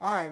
I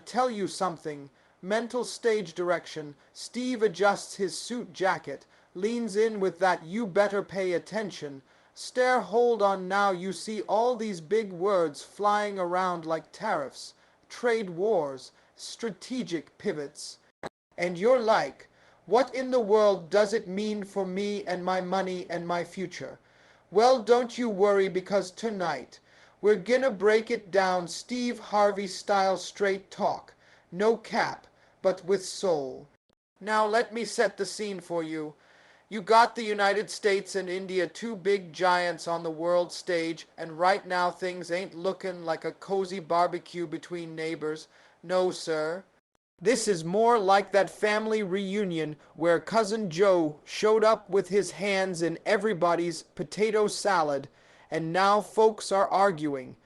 tell you something. Mental stage direction. Steve adjusts his suit jacket, leans in with that you better pay attention. Stare hold on now you see all these big words flying around like tariffs, trade wars, strategic pivots. And you're like, what in the world does it mean for me and my money and my future? Well, don't you worry because tonight we're gonna break it down Steve Harvey style straight talk. No cap, but with soul. Now let me set the scene for you. You got the United States and India, two big giants on the world stage, and right now things ain't looking like a cozy barbecue between neighbors. No, sir. This is more like that family reunion where Cousin Joe showed up with his hands in everybody's potato salad, and now folks are arguing.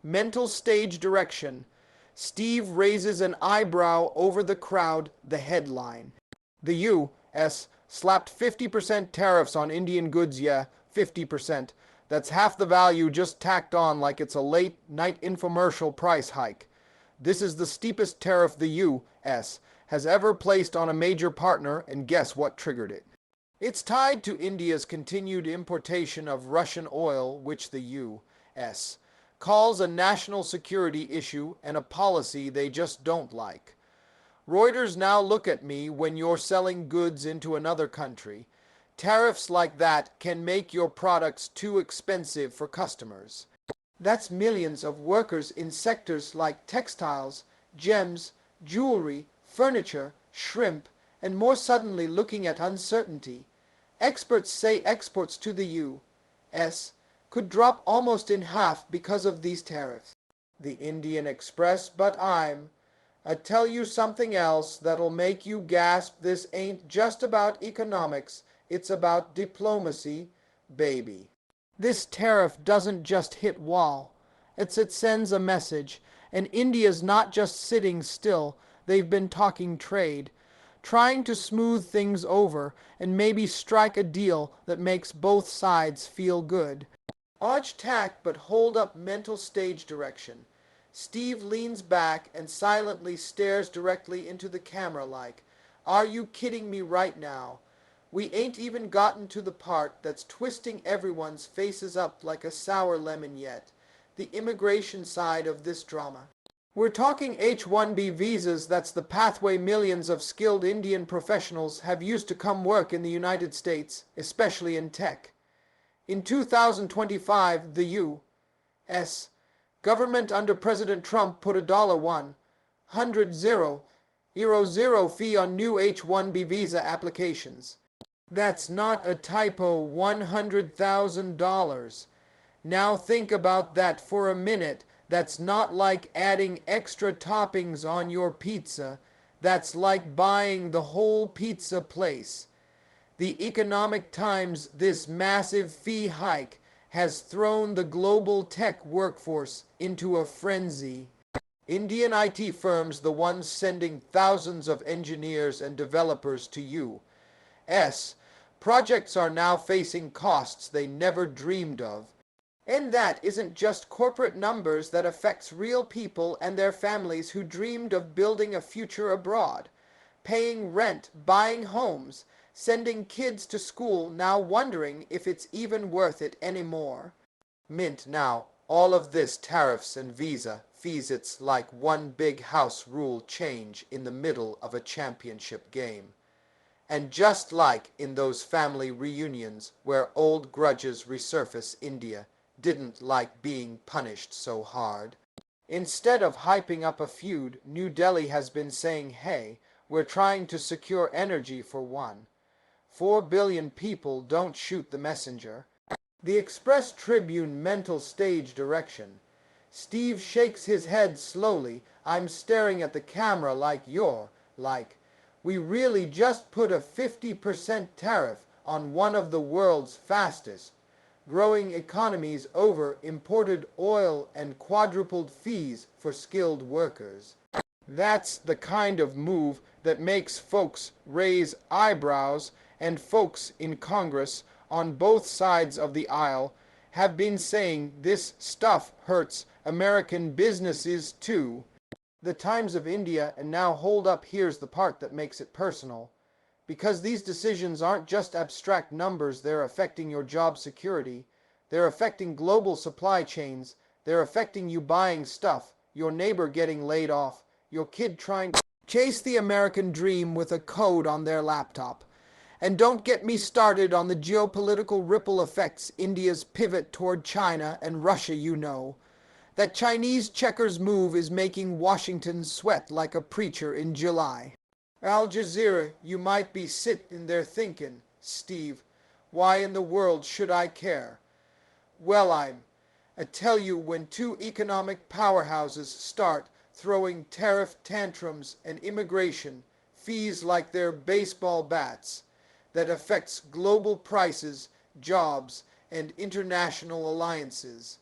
Mental stage direction. Steve raises an eyebrow over the crowd, the headline. The U.S. slapped 50% tariffs on Indian goods, yeah, 50%. That's half the value just tacked on like it's a late night infomercial price hike. This is the steepest tariff the U.S. has ever placed on a major partner, and guess what triggered it? It's tied to India's continued importation of Russian oil, which the U.S. calls a national security issue and a policy they just don't like. Reuters now look at me when you're selling goods into another country. Tariffs like that can make your products too expensive for customers. That's millions of workers in sectors like textiles, gems, jewelry, furniture, shrimp, and more suddenly looking at uncertainty. Experts say exports to the U.S. could drop almost in half because of these tariffs. The Indian Express, but I tell you something else that'll make you gasp. This ain't just about economics, it's about diplomacy, baby. This tariff doesn't just hit wall. It sends a message. And India's not just sitting still. They've been talking trade, trying to smooth things over and maybe strike a deal that makes both sides feel good. Odge tack, but hold up mental stage direction. Steve leans back and silently stares directly into the camera like, are you kidding me right now? We ain't even gotten to the part that's twisting everyone's faces up like a sour lemon yet. The immigration side of this drama. We're talking H-1B visas. That's the pathway millions of skilled Indian professionals have used to come work in the United States, especially in tech. In 2025, the U.S. government under President Trump put $100,000 fee on new H-1B visa applications. That's not a typo, $100,000. Now think about that for a minute. That's not like adding extra toppings on your pizza. That's like buying the whole pizza place. The Economic Times, this massive fee hike has thrown the global tech workforce into a frenzy. Indian IT firms, the ones sending thousands of engineers and developers to U.S. projects, are now facing costs they never dreamed of. And that isn't just corporate numbers. That affects real people and their families who dreamed of building a future abroad, paying rent, buying homes, sending kids to school, now wondering if it's even worth it anymore. Mint now, all of this tariffs and visa fees, it's like one big house rule change in the middle of a championship game. And just like in those family reunions where old grudges resurface, India didn't like being punished so hard. Instead of hyping up a feud, New Delhi has been saying, hey, we're trying to secure energy for one. 4 billion people, don't shoot the messenger. The Express Tribune mental stage direction. Steve shakes his head slowly. I'm staring at the camera like you're like, we really just put a 50% tariff on one of the world's fastest growing economies over imported oil and quadrupled fees for skilled workers. That's the kind of move that makes folks raise eyebrows, and folks in Congress on both sides of the aisle have been saying this stuff hurts American businesses too. The Times of India, and now hold up, here's the part that makes it personal. Because these decisions aren't just abstract numbers, they're affecting your job security. They're affecting global supply chains. They're affecting you buying stuff, your neighbor getting laid off, your kid trying to chase the American dream with a code on their laptop. And don't get me started on the geopolitical ripple effects India's pivot toward China and Russia, you know. That Chinese checkers move is making Washington sweat like a preacher in July. Al Jazeera, you might be sitting there thinking, Steve, why in the world should I care? Well, I tell you, when two economic powerhouses start throwing tariff tantrums and immigration fees like they're baseball bats, that affects global prices, jobs, and international alliances.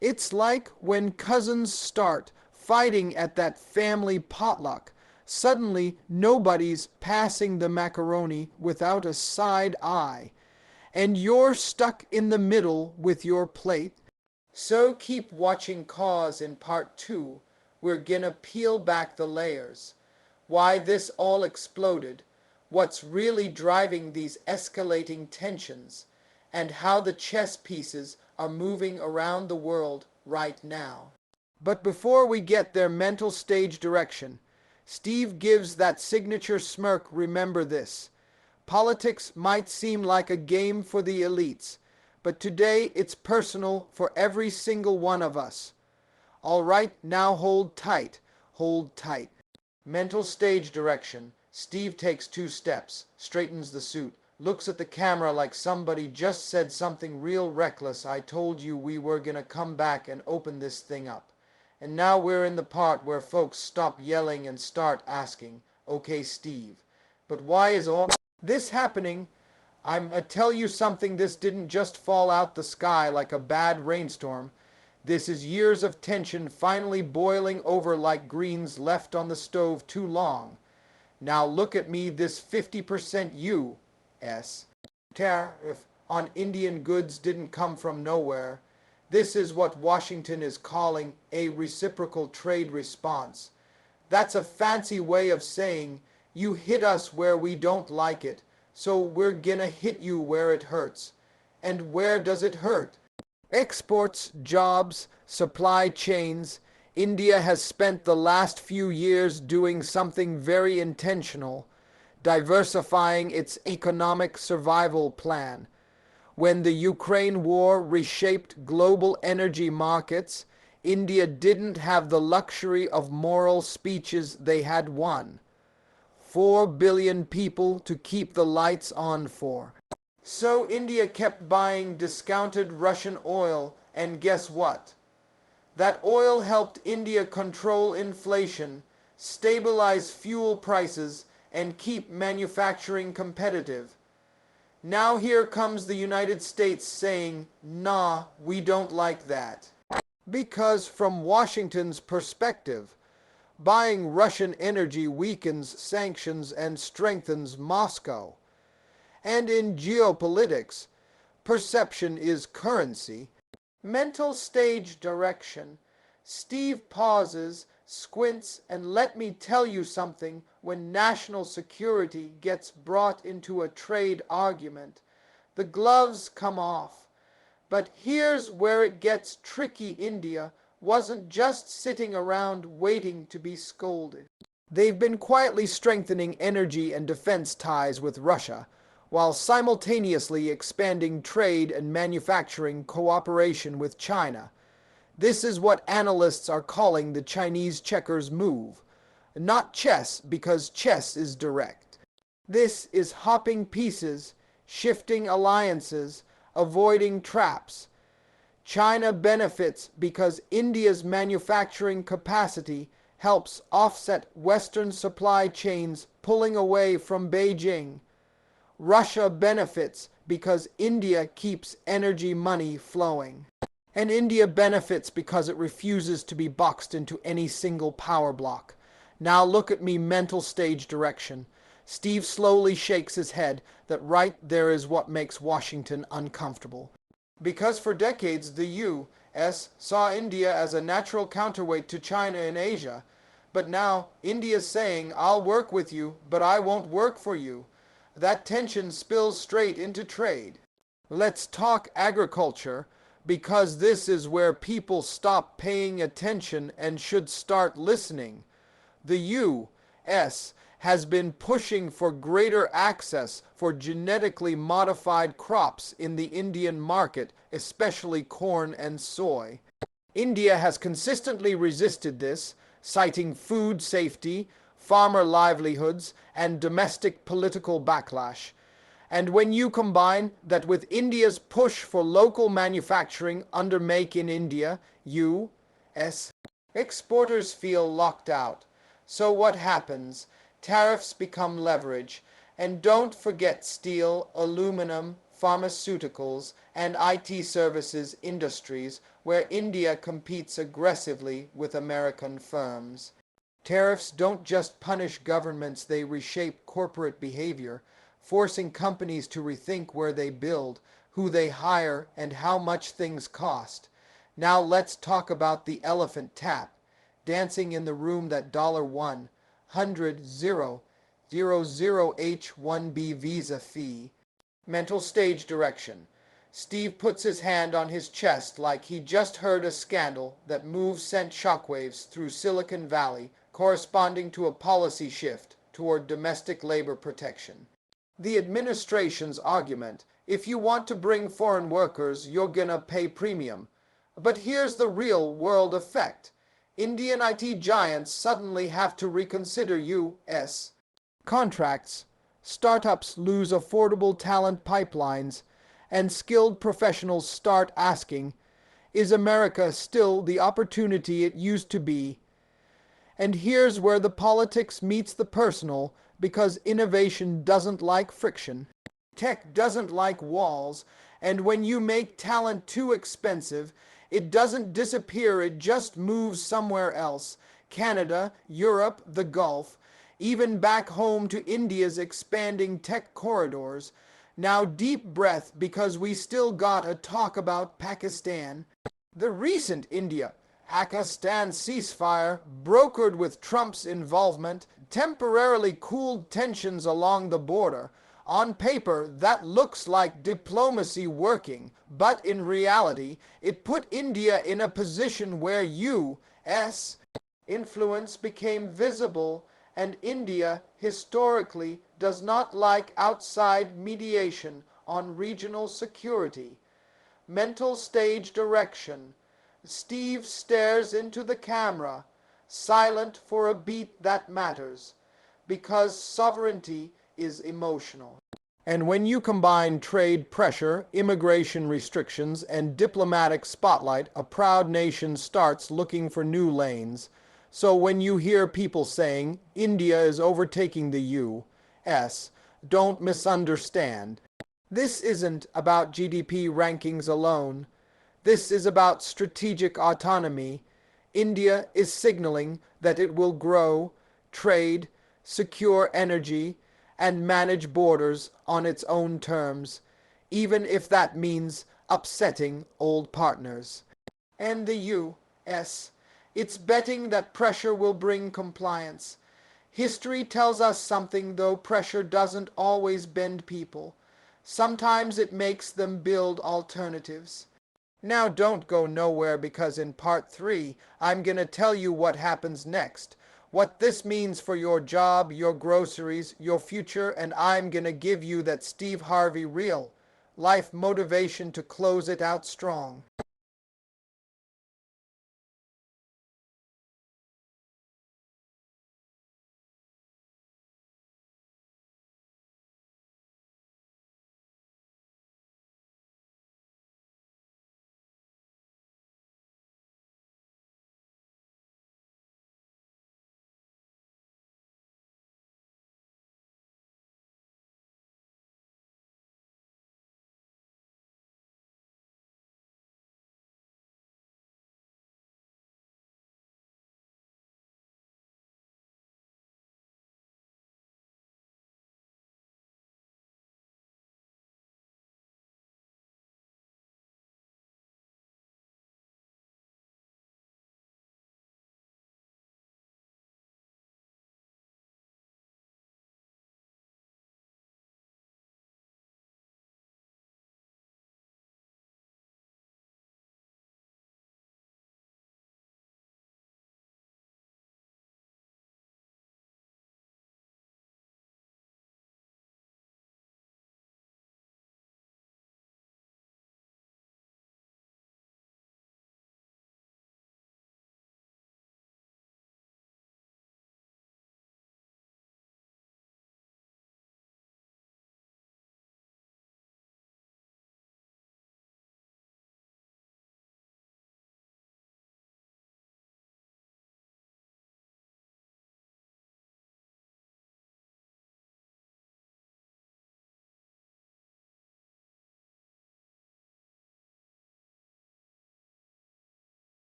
It's like when cousins start fighting at that family potluck. Suddenly, nobody's passing the macaroni without a side eye, and you're stuck in the middle with your plate. So keep watching Cause in Part 2. We're gonna peel back the layers. Why this all exploded, what's really driving these escalating tensions, and how the chess pieces are moving around the world right now. But before we get their mental stage direction, Steve gives that signature smirk. Remember this. Politics might seem like a game for the elites, but today it's personal for every single one of us. All right, now hold tight. Hold tight. Mental stage direction. Steve takes 2 steps, straightens the suit, looks at the camera like somebody just said something real reckless. I told you we were gonna come back and open this thing up. And now we're in the part where folks stop yelling and start asking, okay, Steve, but why is all this happening? I'm tell you something, this didn't just fall out the sky like a bad rainstorm. This is years of tension finally boiling over like greens left on the stove too long. Now look at me, this 50% U.S. tariff on Indian goods didn't come from nowhere. This is what Washington is calling a reciprocal trade response. That's a fancy way of saying you hit us where we don't like it, so we're gonna hit you where it hurts. And where does it hurt? Exports, jobs, supply chains. India has spent the last few years doing something very intentional, diversifying its economic survival plan. When the Ukraine war reshaped global energy markets, India didn't have the luxury of moral speeches they had won. 4 billion people to keep the lights on for. So India kept buying discounted Russian oil, and guess what? That oil helped India control inflation, stabilize fuel prices, and keep manufacturing competitive. Now here comes the United States saying, nah, we don't like that. Because from Washington's perspective, buying Russian energy weakens sanctions and strengthens Moscow. And in geopolitics, perception is currency. Mental stage direction. Steve pauses, squints, and let me tell you something, when national security gets brought into a trade argument, the gloves come off. But here's where it gets tricky. India wasn't just sitting around waiting to be scolded. They've been quietly strengthening energy and defense ties with Russia, while simultaneously expanding trade and manufacturing cooperation with China. This is what analysts are calling the Chinese checkers move. Not chess, because chess is direct. This is hopping pieces, shifting alliances, avoiding traps. China benefits because India's manufacturing capacity helps offset Western supply chains pulling away from Beijing. Russia benefits because India keeps energy money flowing. And India benefits because it refuses to be boxed into any single power block. Now look at me, mental stage direction. Steve slowly shakes his head. That right there is what makes Washington uncomfortable. Because for decades the U.S. saw India as a natural counterweight to China in Asia. But now India's saying, I'll work with you, but I won't work for you. That tension spills straight into trade. Let's talk agriculture, because this is where people stop paying attention and should start listening. The U.S. has been pushing for greater access for genetically modified crops in the Indian market, especially corn and soy. India has consistently resisted this, citing food safety, farmer livelihoods, and domestic political backlash. And when you combine that with India's push for local manufacturing under Make in India, U.S. exporters feel locked out. So what happens? Tariffs become leverage. And don't forget steel, aluminum, pharmaceuticals, and IT services industries where India competes aggressively with American firms. Tariffs don't just punish governments, they reshape corporate behavior, forcing companies to rethink where they build, who they hire, and how much things cost. Now let's talk about the elephant tap, dancing in the room that $100,000 visa fee. Mental stage direction. Steve puts his hand on his chest like he just heard a scandal that moves sent shockwaves through Silicon Valley, corresponding to a policy shift toward domestic labor protection. The administration's argument, if you want to bring foreign workers, you're gonna pay premium. But here's the real-world effect. Indian IT giants suddenly have to reconsider U.S. contracts. Startups lose affordable talent pipelines, and skilled professionals start asking, is America still the opportunity it used to be? And here's where the politics meets the personal, because innovation doesn't like friction. Tech doesn't like walls, and when you make talent too expensive, it doesn't disappear, it just moves somewhere else. Canada, Europe, the Gulf, even back home to India's expanding tech corridors. Now deep breath, because we still gotta talk about Pakistan. The recent India-Pakistan ceasefire, brokered with Trump's involvement, temporarily cooled tensions along the border. On paper, that looks like diplomacy working, but in reality, it put India in a position where U.S. influence became visible, and India, historically, does not like outside mediation on regional security. Mental stage direction. Steve stares into the camera, silent for a beat that matters, because sovereignty is emotional. And when you combine trade pressure, immigration restrictions, and diplomatic spotlight, a proud nation starts looking for new lanes. So when you hear people saying, India is overtaking the U.S., don't misunderstand. This isn't about GDP rankings alone. This is about strategic autonomy. India is signaling that it will grow, trade, secure energy, and manage borders on its own terms, even if that means upsetting old partners. And the U.S., it's betting that pressure will bring compliance. History tells us something, though pressure doesn't always bend people. Sometimes it makes them build alternatives. Now don't go nowhere, because in part 3, I'm gonna tell you what happens next, what this means for your job, your groceries, your future, and I'm gonna give you that Steve Harvey real life motivation to close it out strong.